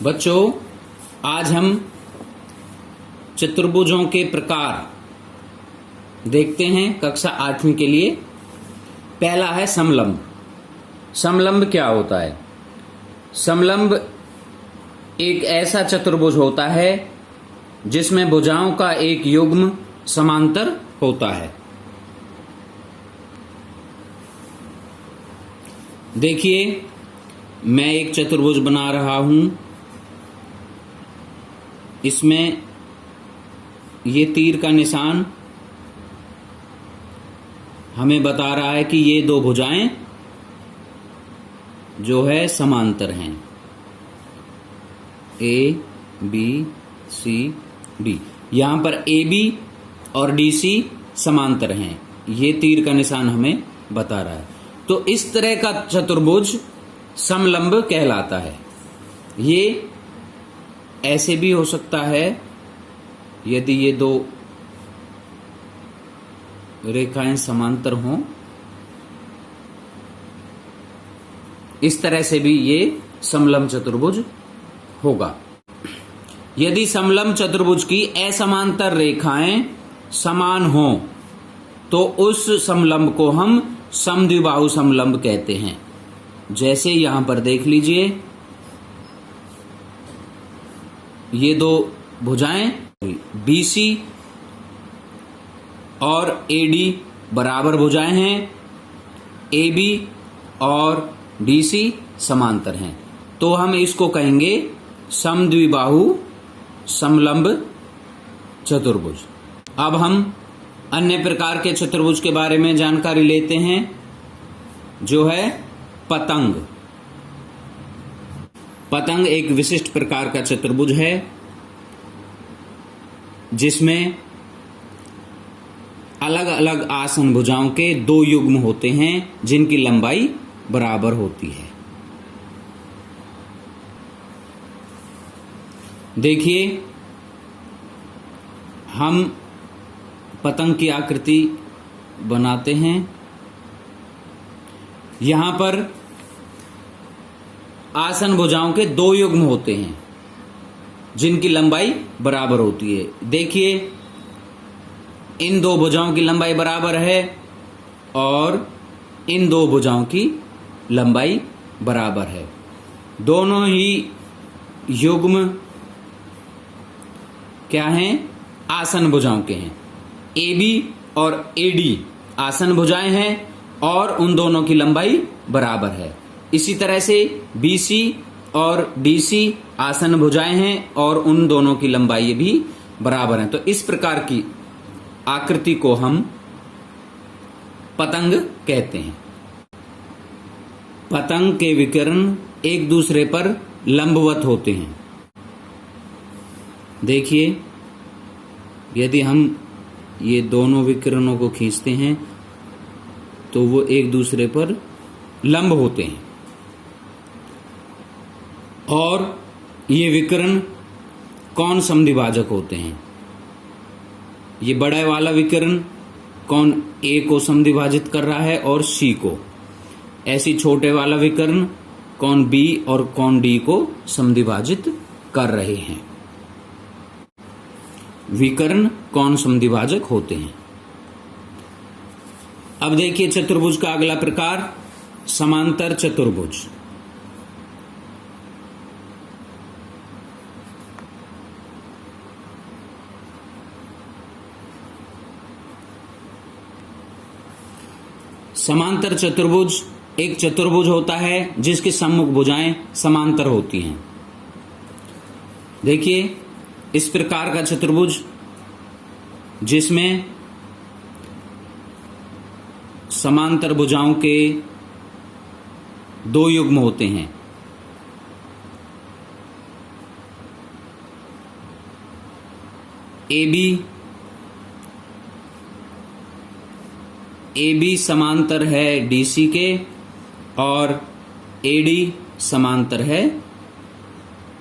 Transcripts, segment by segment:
बच्चों, आज हम चतुर्भुजों के प्रकार देखते हैं कक्षा 8वीं के लिए। पहला है समलंब। समलंब क्या होता है? समलंब एक ऐसा चतुर्भुज होता है जिसमें भुजाओं का एक युग्म समांतर होता है। देखिए, मैं एक चतुर्भुज बना रहा हूं। इसमें ये तीर का निशान हमें बता रहा है कि ये दो भुजाएं जो है समांतर हैं, ए बी सी डी। यहां पर ए बी और डी सी समांतर हैं, ये तीर का निशान हमें बता रहा है। तो इस तरह का चतुर्भुज समलंब कहलाता है। ये ऐसे भी हो सकता है, यदि ये दो रेखाएं समांतर हों, इस तरह से भी ये समलंब चतुर्भुज होगा। यदि समलंब चतुर्भुज की असमांतर रेखाएं समान हों तो उस समलंब को हम समद्विबाहु समलंब कहते हैं। जैसे यहां पर देख लीजिए, ये दो भुजाएं BC और AD बराबर भुजाएं हैं, AB और DC समांतर हैं, तो हम इसको कहेंगे समद्विबाहु समलंब चतुर्भुज। अब हम अन्य प्रकार के चतुर्भुज के बारे में जानकारी लेते हैं, जो है पतंग। पतंग एक विशिष्ट प्रकार का चतुर्भुज है जिसमें अलग अलग आसन भुजाओं के दो युग्म होते हैं जिनकी लंबाई बराबर होती है। देखिए, हम पतंग की आकृति बनाते हैं। यहां पर आसन भुजाओं के दो युग्म होते हैं जिनकी लंबाई बराबर होती है। देखिए, इन दो भुजाओं की लंबाई बराबर है और इन दो भुजाओं की लंबाई बराबर है। दोनों ही युग्म क्या हैं? आसन भुजाओं के हैं। AB और AD आसन भुजाएं हैं और उन दोनों की लंबाई बराबर है। इसी तरह से BC और DC आसन भुजाएं हैं और उन दोनों की लंबाई भी बराबर है। तो इस प्रकार की आकृति को हम पतंग कहते हैं। पतंग के विकर्ण एक दूसरे पर लंबवत होते हैं। देखिए, यदि हम ये दोनों विकर्णों को खींचते हैं तो वो एक दूसरे पर लंब होते हैं और ये विकर्ण कौन समद्विभाजक होते हैं? ये बड़ा वाला विकर्ण कौन A को समद्विभाजित कर रहा है और C को। ऐसी छोटे वाला विकर्ण कौन B और कौन D को समद्विभाजित कर रहे हैं। विकर्ण कौन समद्विभाजक होते हैं। अब देखिए चतुर्भुज का अगला प्रकार समांतर चतुर्भुज। समांतर चतुर्भुज एक चतुर्भुज होता है जिसकी सम्मुख भुजाएं समांतर होती हैं। देखिए, इस प्रकार का चतुर्भुज जिसमें समांतर भुजाओं के दो युग्म होते हैं, AB समांतर है DC के और AD समांतर है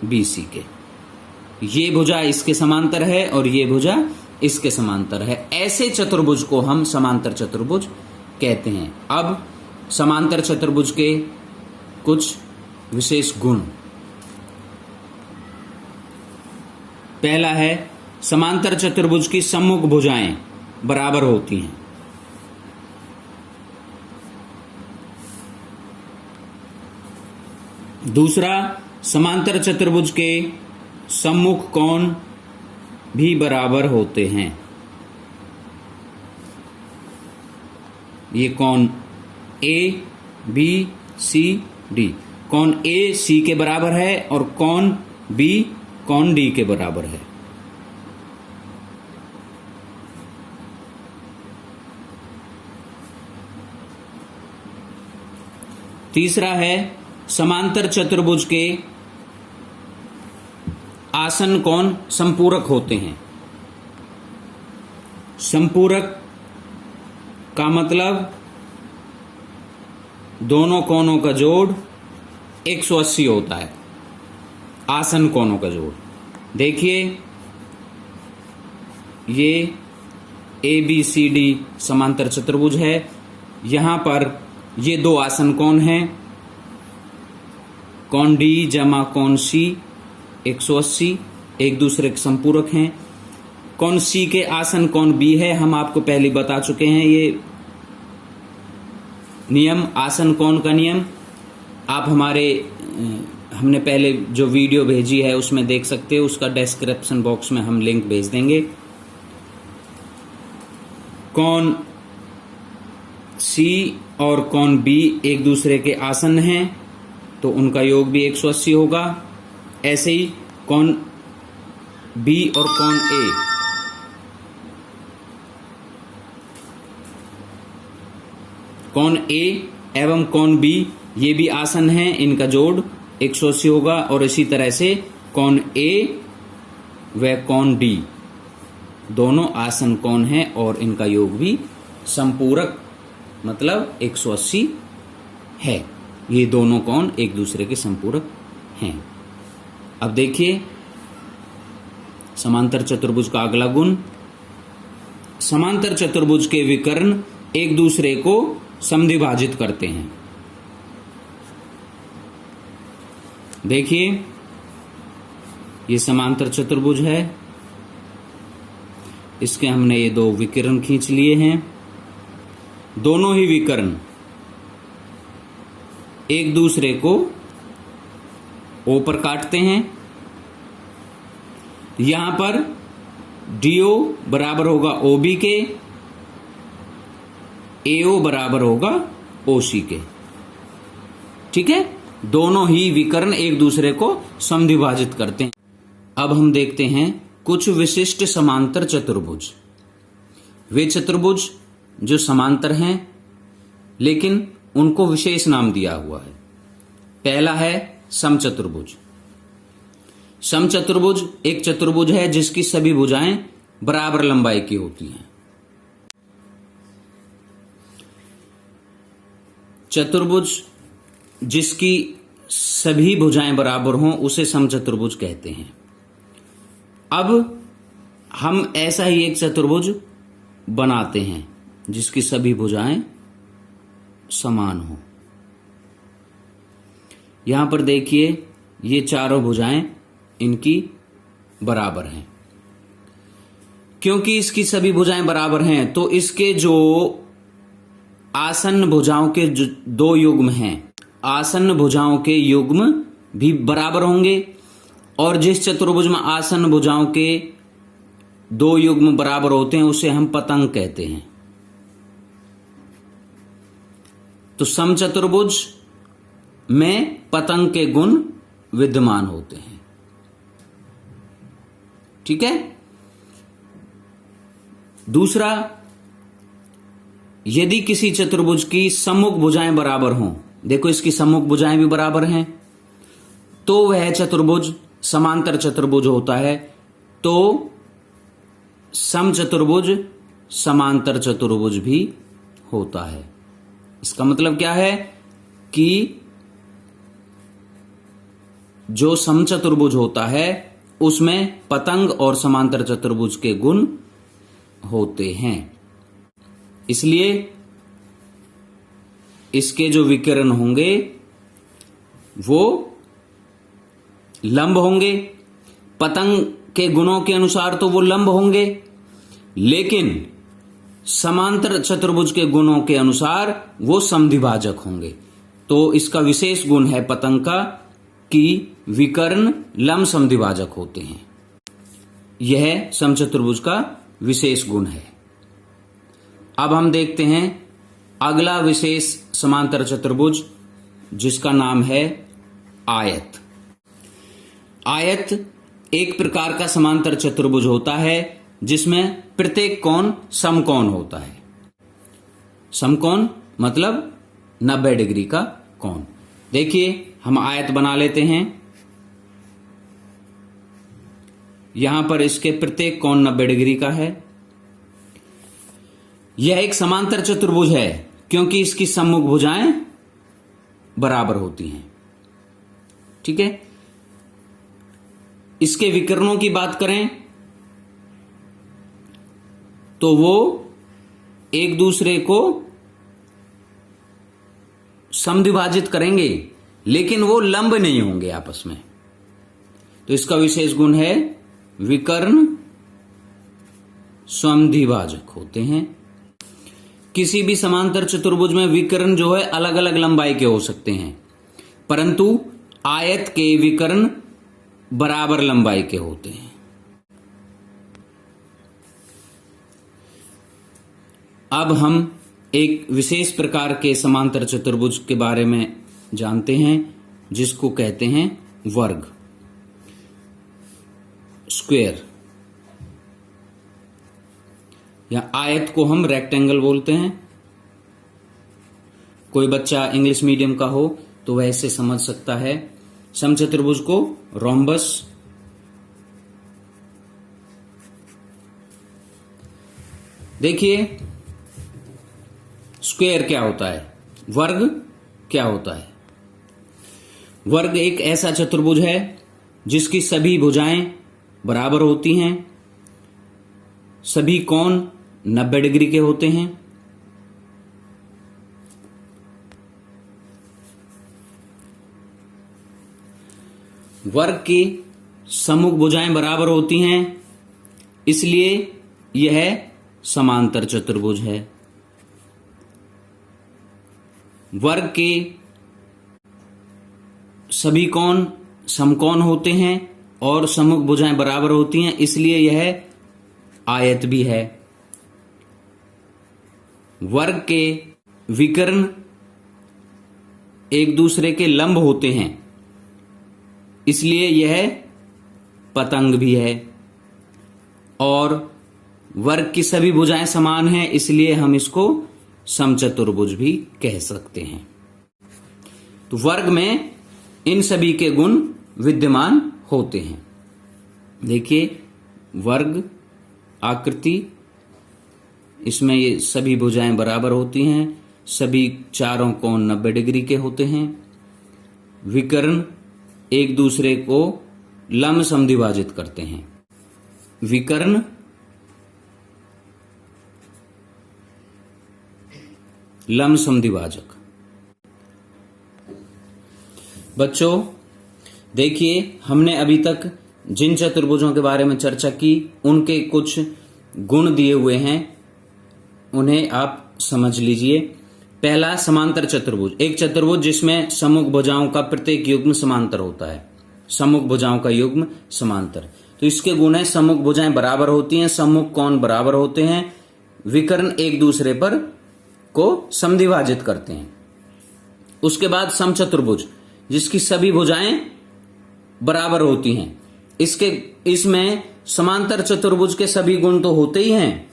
BC के। ये भुजा इसके समांतर है और ये भुजा इसके समांतर है। ऐसे चतुर्भुज को हम समांतर चतुर्भुज कहते हैं। अब समांतर चतुर्भुज के कुछ विशेष गुण। पहला है समांतर चतुर्भुज की सम्मुख भुजाएं बराबर होती हैं। दूसरा, समांतर चतुर्भुज के सम्मुख कोण भी बराबर होते हैं। ये कोण ए बी सी डी, कोण ए सी के बराबर है और कोण बी कोण डी के बराबर है। तीसरा है समांतर चतुर्भुज के आसन कोण संपूरक होते हैं। संपूरक का मतलब दोनों कोणों का जोड़ 180 होता है। आसन कोणों का जोड़ देखिए, ये ए बी सी डी समांतर चतुर्भुज है। यहां पर ये दो आसन कोण हैं, कोण डी जमा कोण सी 180 एक दूसरे के संपूरक हैं। कोण सी के आसन कोण बी है, हम आपको पहले बता चुके हैं ये नियम, आसन कोण का नियम। आप हमने पहले जो वीडियो भेजी है उसमें देख सकते हो, उसका डिस्क्रिप्शन बॉक्स में हम लिंक भेज देंगे। कोण सी और कोण बी एक दूसरे के आसन हैं तो उनका योग भी 180 होगा। ऐसे ही कोण बी और कोण ए कोण ए एवं कोण बी ये भी आसन हैं, इनका जोड़ 180 होगा। और इसी तरह से कोण ए व कोण डी दोनों आसन कोण हैं और इनका योग भी संपूरक मतलब 180 है। ये दोनों कोण एक दूसरे के संपूरक हैं। अब देखिए समांतर चतुर्भुज का अगला गुण, समांतर चतुर्भुज के विकर्ण एक दूसरे को समद्विभाजित करते हैं। देखिए ये समांतर चतुर्भुज है, इसके हमने ये दो विकर्ण खींच लिए हैं। दोनों ही विकर्ण एक दूसरे को ओ पर काटते हैं। यहां पर डीओ बराबर होगा ओबी के, एओ बराबर होगा ओसी के। ठीक है, दोनों ही विकर्ण एक दूसरे को समद्विभाजित करते हैं। अब हम देखते हैं कुछ विशिष्ट समांतर चतुर्भुज। वे चतुर्भुज जो समांतर हैं लेकिन उनको विशेष नाम दिया हुआ है। पहला है समचतुर्भुज। समचतुर्भुज एक चतुर्भुज है जिसकी सभी भुजाएं बराबर लंबाई की होती हैं। चतुर्भुज जिसकी सभी भुजाएं बराबर हों उसे समचतुर्भुज कहते हैं। अब हम ऐसा ही एक चतुर्भुज बनाते हैं जिसकी सभी भुजाएं समान हों। यहां पर देखिए ये चारों भुजाएं इनकी बराबर हैं। क्योंकि इसकी सभी भुजाएं बराबर हैं तो इसके जो आसन्न भुजाओं के जो दो युग्म हैं, आसन्न भुजाओं के युग्म भी बराबर होंगे। और जिस चतुर्भुज में आसन्न भुजाओं के दो युग्म बराबर होते हैं उसे हम पतंग कहते हैं। तो समचतुर्भुज में पतंग के गुण विद्यमान होते हैं। ठीक है। दूसरा, यदि किसी चतुर्भुज की सम्मुख भुजाएं बराबर हों, देखो इसकी सम्मुख भुजाएं भी बराबर हैं, तो वह चतुर्भुज समांतर चतुर्भुज होता है। तो समचतुर्भुज समांतर चतुर्भुज भी होता है। इसका मतलब क्या है कि जो समचतुर्भुज होता है उसमें पतंग और समांतर चतुर्भुज के गुण होते हैं। इसलिए इसके जो विकर्ण होंगे वो लंब होंगे। पतंग के गुणों के अनुसार तो वो लंब होंगे, लेकिन समांतर चतुर्भुज के गुणों के अनुसार वो समद्विभाजक होंगे। तो इसका विशेष गुण है पतंग का कि विकर्ण लंब समद्विभाजक होते हैं। यह समचतुर्भुज का विशेष गुण है। अब हम देखते हैं अगला विशेष समांतर चतुर्भुज, जिसका नाम है आयत। आयत एक प्रकार का समांतर चतुर्भुज होता है जिसमें प्रत्येक कोण समकोण होता है। समकोण मतलब 90 डिग्री का कोण। देखिए हम आयत बना लेते हैं। यहां पर इसके प्रत्येक कोण 90 डिग्री का है। यह एक समांतर चतुर्भुज है क्योंकि इसकी सम्मुख भुजाएं बराबर होती हैं। ठीक है। इसके विकर्णों की बात करें तो वो एक दूसरे को समद्विभाजित करेंगे, लेकिन वो लंब नहीं होंगे आपस में। तो इसका विशेष गुण है विकर्ण समद्विभाजक होते हैं। किसी भी समांतर चतुर्भुज में विकर्ण जो है अलग अलग लंबाई के हो सकते हैं, परंतु आयत के विकर्ण बराबर लंबाई के होते हैं। अब हम एक विशेष प्रकार के समांतर चतुर्भुज के बारे में जानते हैं जिसको कहते हैं वर्ग, स्क्वायर, या आयत को हम रेक्टेंगल बोलते हैं। कोई बच्चा इंग्लिश मीडियम का हो तो वह ऐसे समझ सकता है। समचतुर्भुज को रोम्बस, देखिए स्क्वायर क्या होता है, वर्ग क्या होता है। वर्ग एक ऐसा चतुर्भुज है जिसकी सभी भुजाएं बराबर होती हैं, सभी कोण 90 डिग्री के होते हैं। वर्ग की सम्मुख भुजाएं बराबर होती हैं, इसलिए यह समांतर चतुर्भुज है। वर्ग के सभी कोण समकोण होते हैं और सम्मुख भुजाएं बराबर होती हैं, इसलिए यह आयत भी है। वर्ग के विकर्ण एक दूसरे के लंब होते हैं, इसलिए यह पतंग भी है। और वर्ग की सभी भुजाएं समान हैं, इसलिए हम इसको समचतुर्भुज भी कह सकते हैं। तो वर्ग में इन सभी के गुण विद्यमान होते हैं। देखिए वर्ग आकृति, इसमें ये सभी भुजाएं बराबर होती हैं, सभी चारों कोण 90 डिग्री के होते हैं। विकर्ण एक दूसरे को लंब समद्विभाजित करते हैं। विकर्ण लंब समद्विभाजक। बच्चों देखिए हमने अभी तक जिन चतुर्भुजों के बारे में चर्चा की उनके कुछ गुण दिए हुए हैं, उन्हें आप समझ लीजिए। पहला समांतर चतुर्भुज, एक चतुर्भुज जिसमें सम्मुख भुजाओं का प्रत्येक युग्म समांतर होता है। सम्मुख भुजाओं का युग्म समांतर, तो इसके गुण है सम्मुख भुजाएं बराबर होती हैं, सम्मुख कोण बराबर होते हैं, विकर्ण एक दूसरे पर को समद्विभाजित करते हैं। उसके बाद समचतुर्भुज जिसकी सभी भुजाएं बराबर होती हैं। इसमें समांतर चतुर्भुज के सभी गुण तो होते ही हैं,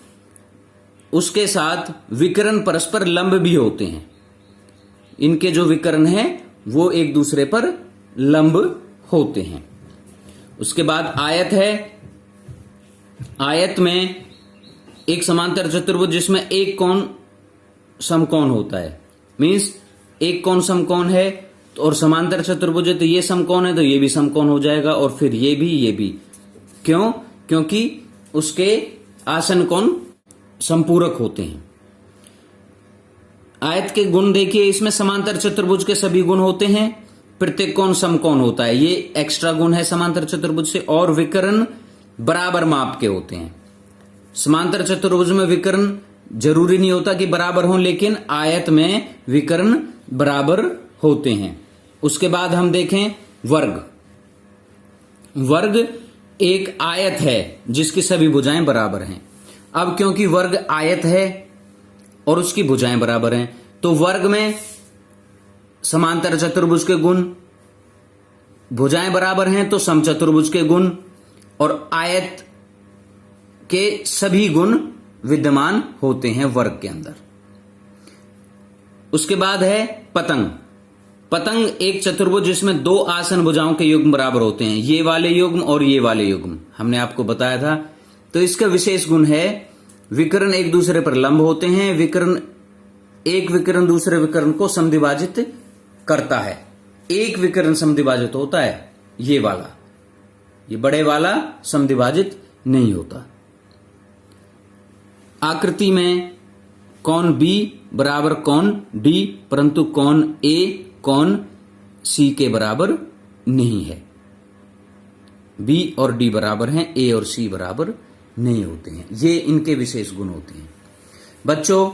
उसके साथ विकर्ण परस्पर लंब भी होते हैं। इनके जो विकर्ण हैं वो एक दूसरे पर लंब होते हैं। उसके बाद आयत है। आयत में एक समांतर चतुर्भुज जिसमें एक कोण समकोण होता है, मीन्स एक कोण समकोण है और समांतर चतुर्भुज है तो ये समकोण है तो ये भी समकोण हो जाएगा, और फिर ये भी। क्यों? क्योंकि उसके आसन कोण संपूरक होते हैं। आयत के गुण देखिए, इसमें समांतर चतुर्भुज के सभी गुण होते हैं, प्रत्येक कोण समकोण होता है, ये एक्स्ट्रा गुण है समांतर चतुर्भुज से। और विकर्ण बराबर माप के होते हैं। समांतर चतुर्भुज में विकर्ण जरूरी नहीं होता कि बराबर हो, लेकिन आयत में विकर्ण बराबर होते हैं। उसके बाद हम देखें वर्ग। वर्ग एक आयत है जिसकी सभी भुजाएं बराबर हैं। अब क्योंकि वर्ग आयत है और उसकी भुजाएं बराबर हैं, तो वर्ग में समांतर चतुर्भुज के गुण, भुजाएं बराबर हैं तो समचतुर्भुज के गुण, और आयत के सभी गुण विद्यमान होते हैं वर्ग के अंदर। उसके बाद है पतंग। पतंग एक चतुर्भुज जिसमें दो आसन भुजाओं के युग्म बराबर होते हैं, ये वाले युग्म और ये वाले युग्म, हमने आपको बताया था। तो इसका विशेष गुण है विकर्ण एक दूसरे पर लंब होते हैं, एक विकर्ण दूसरे विकर्ण को समद्विभाजित करता है। एक विकर्ण समद्विभाजित होता है, ये वाला, ये बड़े वाला समद्विभाजित नहीं होता। आकृति में कोण बी बराबर कोण डी, परंतु कोण ए कोण सी के बराबर नहीं है। बी और डी बराबर हैं, ए और सी बराबर नहीं होते हैं। ये इनके विशेष गुण होते हैं। बच्चों,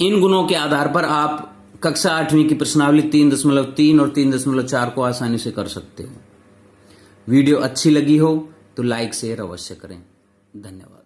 इन गुणों के आधार पर आप कक्षा 8वीं की प्रश्नावली 3.3 और 3.4 को आसानी से कर सकते हो। वीडियो अच्छी लगी हो तो लाइक शेयर अवश्य करें। धन्यवाद।